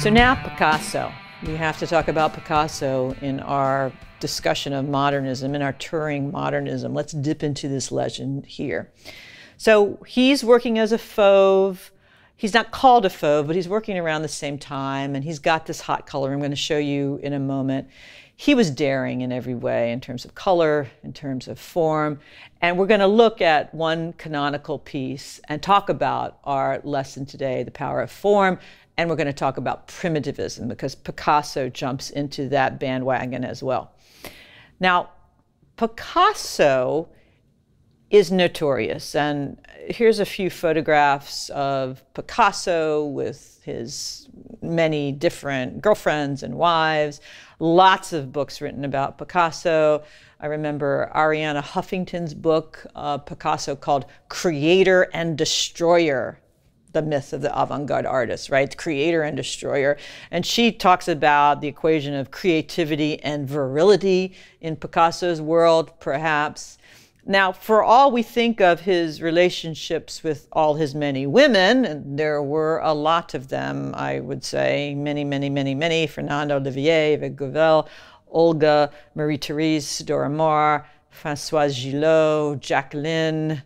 So now Picasso. We have to talk about Picasso in our discussion of modernism, in our touring modernism. Let's dip into this legend here. So he's working as a fauve. He's not called a fauve, but he's working around the same time, and he's got this hot color I'm going to show you in a moment. He was daring in every way, in terms of color, in terms of form, and we're going to look at one canonical piece and talk about our lesson today, the power of form, and we're going to talk about primitivism, because Picasso jumps into that bandwagon as well. Now, Picasso is notorious, and here's a few photographs of Picasso with his many different girlfriends and wives, lots of books written about Picasso. I remember Arianna Huffington's book, Picasso, called Creator and Destroyer, the myth of the avant-garde artist, right? Creator and destroyer. And she talks about the equation of creativity and virility in Picasso's world, perhaps. Now, for all we think of his relationships with all his many women, and there were a lot of them, I would say, many, many, many, many, Fernando Olivier, Yves Gouvel, Olga, Marie-Therese, Dora Maar, Françoise Gillot, Jacqueline.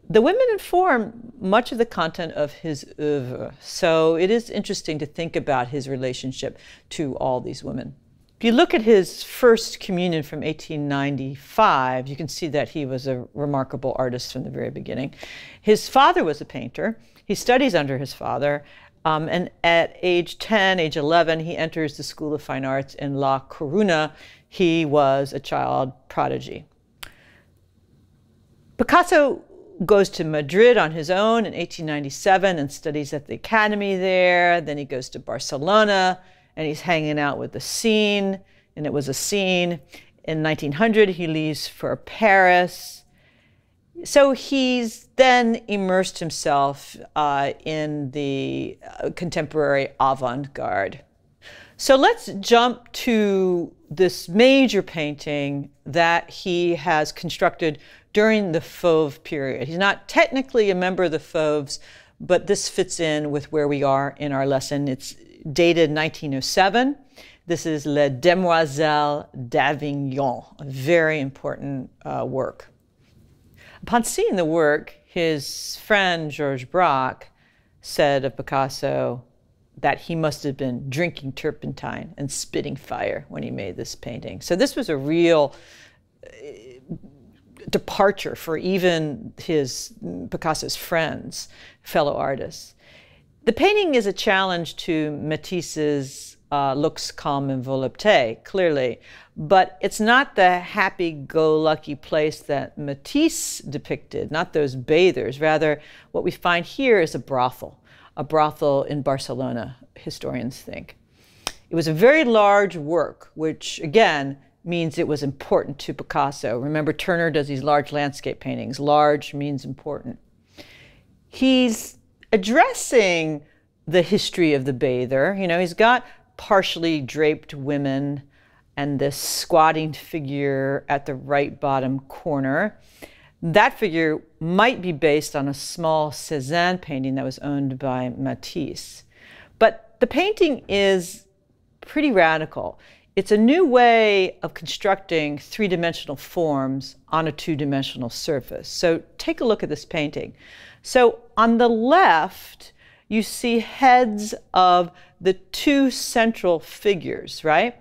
The women inform much of the content of his oeuvre, so it is interesting to think about his relationship to all these women. If you look at his first communion from 1895, you can see that he was a remarkable artist from the very beginning. His father was a painter. He studies under his father, and at age 10, age 11, he enters the School of Fine Arts in La Coruna. He was a child prodigy. Picasso goes to Madrid on his own in 1897 and studies at the academy there. Then he goes to Barcelona and he's hanging out with the scene, and it was a scene. In 1900, he leaves for Paris. So he's then immersed himself in the contemporary avant-garde. So let's jump to this major painting that he has constructed during the Fauve period. He's not technically a member of the Fauves, but this fits in with where we are in our lesson. It's dated 1907. This is Les Demoiselles d'Avignon, a very important work. Upon seeing the work, his friend Georges Braque said of Picasso that he must have been drinking turpentine and spitting fire when he made this painting. So this was a real departure for even Picasso's friends, fellow artists. The painting is a challenge to Matisse's lux comme une volupté, clearly, but it's not the happy-go-lucky place that Matisse depicted, not those bathers. Rather, what we find here is a brothel in Barcelona, historians think. It was a very large work, which, again, means it was important to Picasso. Remember, Turner does these large landscape paintings. Large means important. He's addressing the history of the bather. You know, he's got partially draped women and this squatting figure at the right bottom corner. That figure might be based on a small Cézanne painting that was owned by Matisse. But the painting is pretty radical. It's a new way of constructing three-dimensional forms on a two-dimensional surface. So take a look at this painting. So on the left, you see heads of the two central figures, right?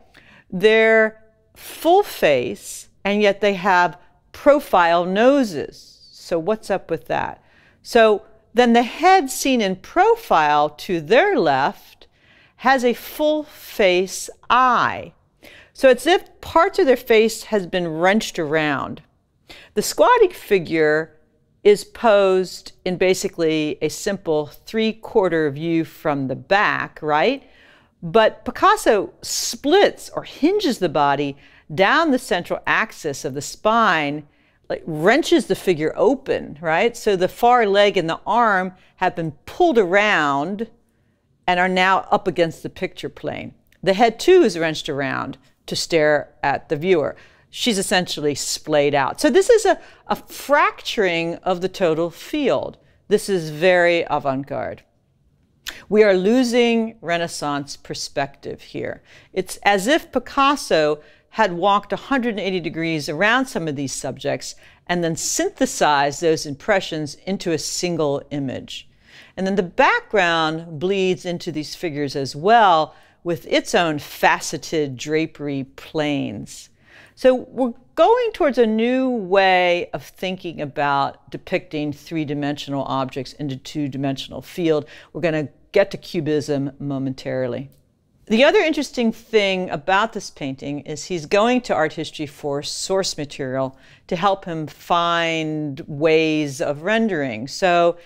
They're full face, and yet they have profile noses. So what's up with that? So then the head seen in profile to their left has a full face eye. So it's as if parts of their face has been wrenched around. The squatting figure is posed in basically a simple three-quarter view from the back, right? But Picasso splits or hinges the body down the central axis of the spine, like wrenches the figure open, right? So the far leg and the arm have been pulled around and are now up against the picture plane. The head too is wrenched around to stare at the viewer. She's essentially splayed out. So this is a fracturing of the total field. This is very avant-garde. We are losing Renaissance perspective here. It's as if Picasso had walked 180 degrees around some of these subjects and then synthesized those impressions into a single image. And then the background bleeds into these figures as well, with its own faceted drapery planes. So we're going towards a new way of thinking about depicting three-dimensional objects into two-dimensional field. We're going to get to Cubism momentarily. The other interesting thing about this painting is he's going to art history for source material to help him find ways of rendering. So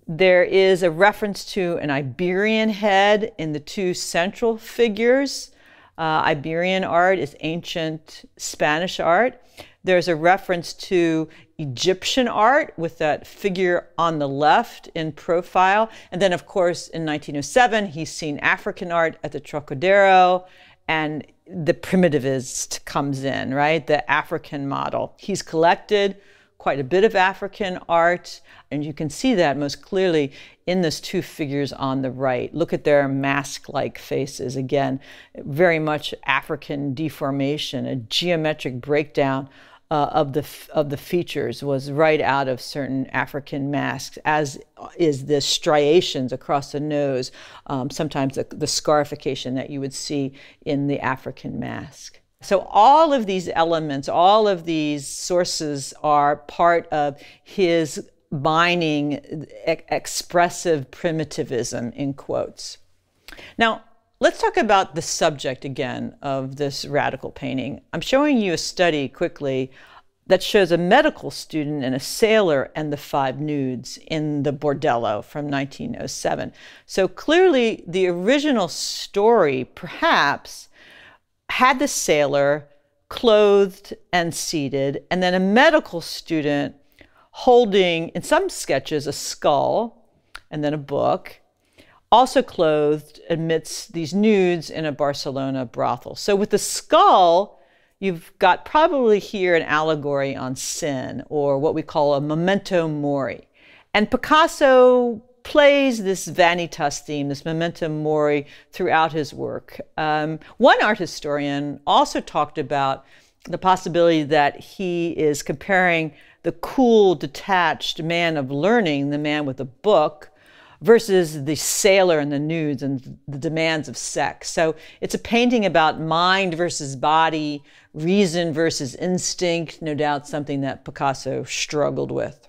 there is a reference to an Iberian head in the two central figures. Iberian art is ancient Spanish art. There's a reference to Egyptian art with that figure on the left in profile. And then, of course, in 1907, he's seen African art at the Trocadero, and the primitivist comes in, right? The African model. He's collected quite a bit of African art, and you can see that most clearly in those two figures on the right. Look at their mask-like faces. Again, very much African deformation, a geometric breakdown of the features was right out of certain African masks, as is the striations across the nose, sometimes the scarification that you would see in the African mask. So all of these elements, all of these sources are part of his mining expressive primitivism, in quotes. Now, let's talk about the subject again of this radical painting. I'm showing you a study quickly that shows a medical student and a sailor and the five nudes in the bordello from 1907. So clearly the original story perhaps had the sailor clothed and seated, and then a medical student holding, in some sketches, a skull and then a book, also clothed amidst these nudes in a Barcelona brothel. So with the skull, you've got probably here an allegory on sin, or what we call a memento mori. And Picasso plays this vanitas theme, this memento mori, throughout his work. One art historian also talked about the possibility that he is comparing the cool, detached man of learning, the man with a book, versus the sailor and the nudes and the demands of sex. So it's a painting about mind versus body, reason versus instinct, no doubt something that Picasso struggled with.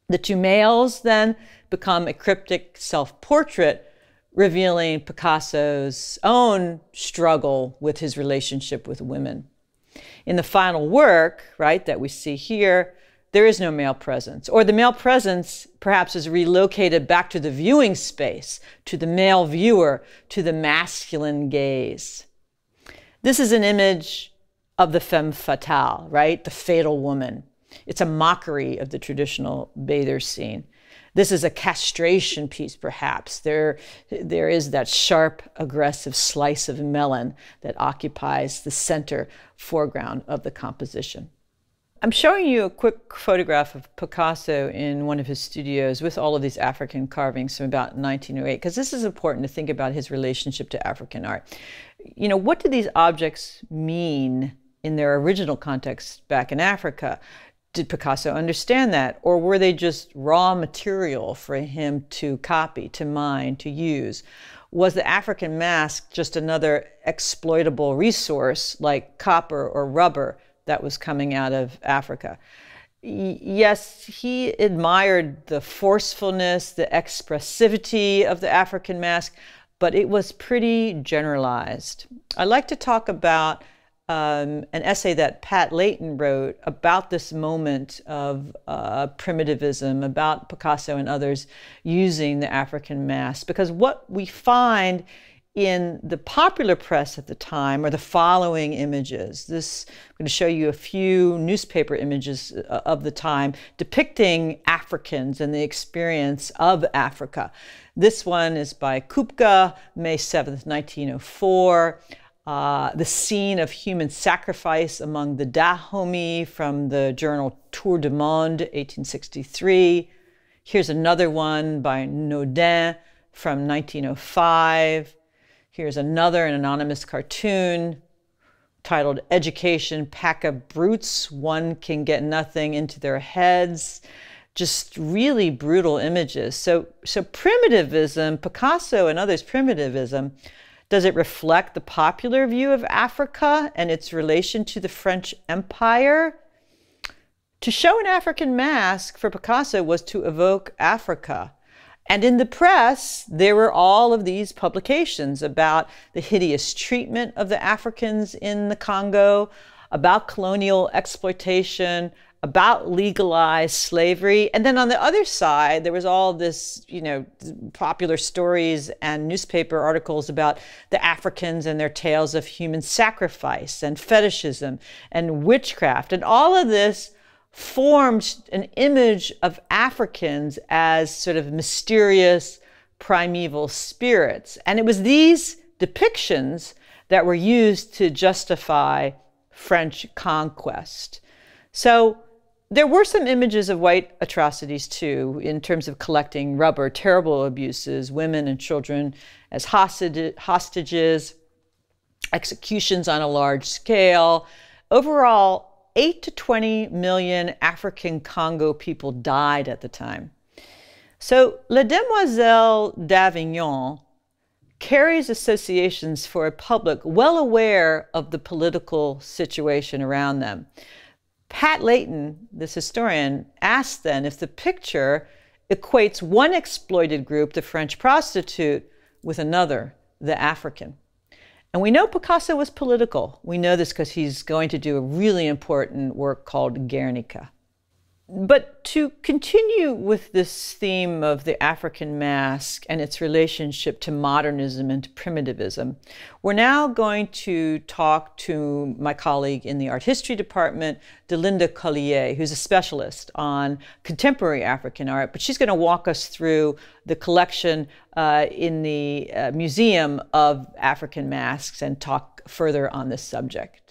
The two males then become a cryptic self-portrait, revealing Picasso's own struggle with his relationship with women. In the final work, right, that we see here, there is no male presence, or the male presence perhaps is relocated back to the viewing space, to the male viewer, to the masculine gaze. This is an image of the femme fatale, right? The fatal woman. It's a mockery of the traditional bather scene. This is a castration piece, perhaps. There is that sharp, aggressive slice of melon that occupies the center foreground of the composition. I'm showing you a quick photograph of Picasso in one of his studios with all of these African carvings from about 1908, because this is important to think about his relationship to African art. You know, what do these objects mean in their original context back in Africa? Did Picasso understand that? Or were they just raw material for him to copy, to mine, to use? Was the African mask just another exploitable resource like copper or rubber that was coming out of Africa? Yes, he admired the forcefulness, the expressivity of the African mask, but it was pretty generalized. I like to talk about an essay that Pat Layton wrote about this moment of primitivism, about Picasso and others using the African mask, because what we find in the popular press at the time are the following images. I'm going to show you a few newspaper images of the time depicting Africans and the experience of Africa. This one is by Kupka, May 7th, 1904. The scene of human sacrifice among the Dahomey from the journal Tour du Monde, 1863. Here's another one by Naudin from 1905. Here's another, an anonymous cartoon titled Education, Pack of Brutes, One Can Get Nothing into Their Heads. Just really brutal images. So primitivism, Picasso and others' primitivism, does it reflect the popular view of Africa and its relation to the French Empire? To show an African mask for Picasso was to evoke Africa. And in the press, there were all of these publications about the hideous treatment of the Africans in the Congo, about colonial exploitation, about legalized slavery. And then on the other side, there was all this, popular stories and newspaper articles about the Africans and their tales of human sacrifice and fetishism and witchcraft. And all of this formed an image of Africans as sort of mysterious, primeval spirits. And it was these depictions that were used to justify French conquest. So there were some images of white atrocities too, in terms of collecting rubber, terrible abuses, women and children as hostages, executions on a large scale. Overall, 8 to 20 million African Congo people died at the time. So Les Demoiselles d'Avignon carries associations for a public well aware of the political situation around them. Pat Layton, this historian, asked then if the picture equates one exploited group, the French prostitute, with another, the African. And we know Picasso was political. We know this because he's going to do a really important work called Guernica. But to continue with this theme of the African mask and its relationship to modernism and to primitivism, we're now going to talk to my colleague in the art history department, Delinda Collier, who's a specialist on contemporary African art, but she's going to walk us through the collection in the Museum of African Masks and talk further on this subject.